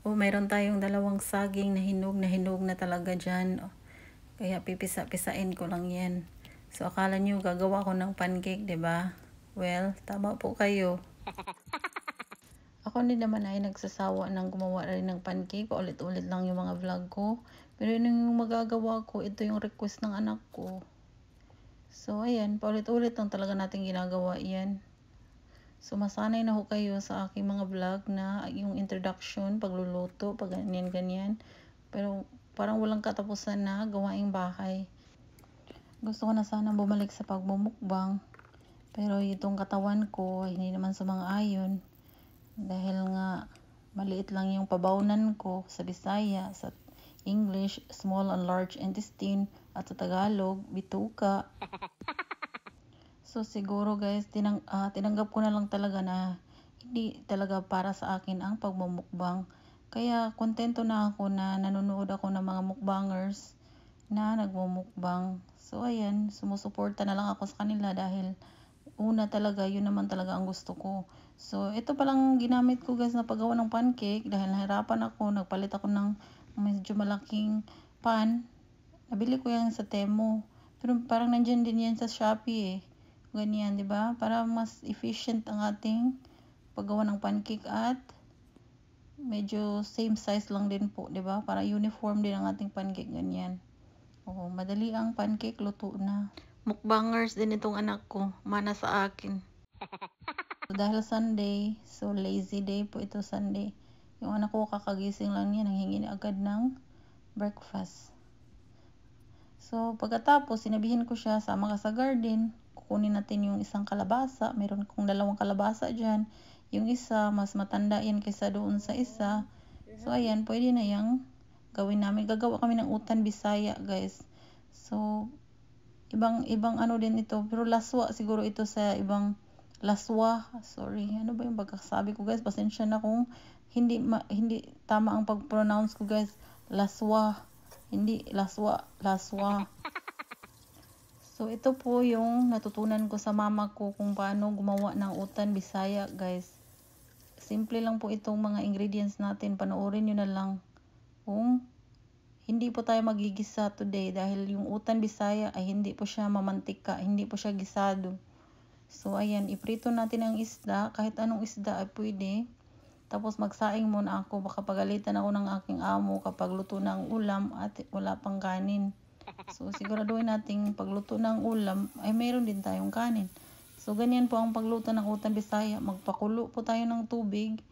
O mayroon tayong dalawang saging na hinog na talaga dyan. Kaya pipisa-pisain ko lang yan. So akala nyo gagawa ko ng pancake, 'di ba? Well, tama po kayo. Ako din naman ay nagsasawa ng gumawa rin ng pancake. Paulit-ulit lang yung mga vlog ko. Pero yun yung magagawa ko. Ito yung request ng anak ko. So ayan, paulit-ulit lang talaga natin ginagawa yan. So masanay na ho kayo sa aking mga vlog na yung introduction, pagluluto, pag ganyan. Pero parang walang katapusan na gawaing bahay. Gusto ko na sana bumalik sa pagmumukbang. Pero itong katawan ko, hindi naman sa mga ayon. Dahil nga maliit lang yung pabawnan ko sa Bisaya, sa English, small and large intestine, at sa Tagalog, bituka. So siguro guys, tinanggap ko na lang talaga na hindi talaga para sa akin ang pagmumukbang. Kaya kontento na ako na nanonood ako ng mga mukbangers na nagmumukbang. So ayan, sumusuporta na lang ako sa kanila dahil una talaga, yun naman talaga ang gusto ko. So ito palang ginamit ko guys na paggawa ng pancake dahil nahirapan ako, nagpalit ako ng medyo malaking pan. Nabili ko yan sa Temu. Pero parang nandyan din yan sa Shopee eh. Ganyan, 'di ba? Para mas efficient ang ating paggawa ng pancake at medyo same size lang din po, 'di ba? Para uniform din ang ating pancake ganyan. Oo, madali ang pancake, luto na. Mukbangers din itong anak ko, mana sa akin. So, dahil Sunday, so lazy day po ito Sunday. Yung anak ko kakagising lang niya, nanghingi agad ng breakfast. So, pagkatapos, sinabihin ko siya, sama ka sa garden. Kukunin natin yung isang kalabasa. Meron kong dalawang kalabasa dyan. Yung isa, mas matanda yan kaysa doon sa isa. So, ayan, pwede na yung gawin namin. Gagawa kami ng utan Bisaya, guys. So, ibang ano din ito. Pero laswa siguro ito sa ibang laswa. Sorry, ano ba yung pagkakasabi ko, guys? Pasensya na kung hindi tama ang pag-pronounce ko, guys. Laswa. Hindi laswa. So ito po yung natutunan ko sa mama ko kung paano gumawa ng utan Bisaya, guys. Simple lang po itong mga ingredients natin. Panoorin nyo na lang kung hindi po tayo magigisa today dahil yung utan Bisaya ay hindi po siya mamantika, hindi po siya gisado. So ayan, iprito natin ang isda, kahit anong isda ay pwede. Tapos magsaing muna ako, baka pagalitan ako ng aking amo kapag luto na ang ulam at wala pang kanin. So siguraduhin nating pagluto ng ulam ay mayroon din tayong kanin. So ganyan po ang pagluto ng utan Bisaya. Magpakulo po tayo ng tubig.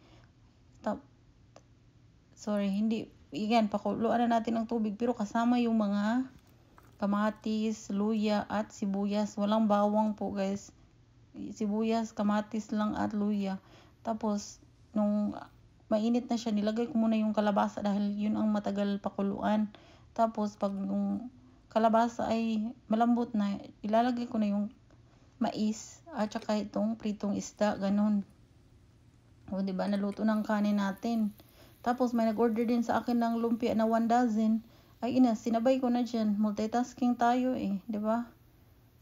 Pakuluan na natin ng tubig pero kasama yung mga kamatis, luya at sibuyas. Walang bawang po, guys. Sibuyas, kamatis lang at luya. Tapos nung mainit na siya, nilagay ko muna yung kalabasa dahil yun ang matagal pakuluan. Tapos pag yung kalabasa ay malambot na, ilalagay ko na yung mais at saka itong pritong isda, ganun. O diba, naluto ng kanin natin. Tapos may nag-order din sa akin ng lumpia na 1 dozen. Ay sinabay ko na dyan. Multitasking tayo eh, diba?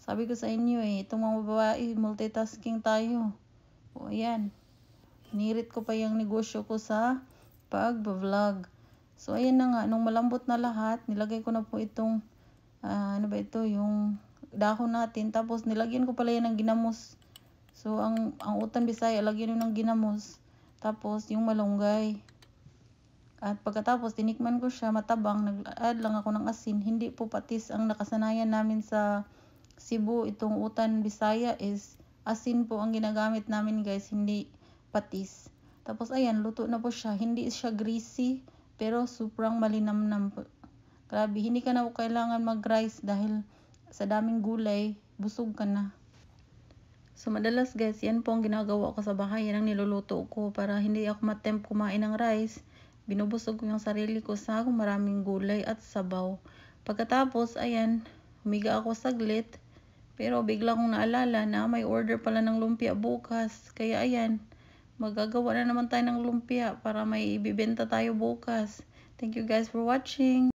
Sabi ko sa inyo eh, itong mga babae, multitasking tayo. O ayan. Nirit ko pa yung negosyo ko sa pag-vlog. So ayan na nga, nung malambot na lahat, nilagay ko na po itong yung dahon natin. Tapos nilagyan ko pala yan ng ginamos. So ang utan Bisaya, lagyan nyo ng ginamos. Tapos yung malunggay. At pagkatapos tinikman ko siya, matabang, nag-add lang ako ng asin. Hindi po patis ang nakasanayan namin sa Cebu. Itong utan Bisaya is asin po ang ginagamit namin, guys, hindi patis. Tapos ayan, luto na po siya. Hindi siya greasy, pero sobrang malinamnam po. Grabe, hindi ka na kailangan mag-rice dahil sa daming gulay, busog ka na. So madalas, guys, yan po ang ginagawa ko sa bahay. Yan ang niluluto ko para hindi ako matempt kumain ng rice. Binubusog ko yung sarili ko sa maraming gulay at sabaw. Pagkatapos, ayan, humiga ako saglit. Pero bigla kong naalala na may order pala ng lumpia bukas. Kaya ayan, magagawa na naman tayo ng lumpia para may ibibenta tayo bukas. Thank you guys for watching.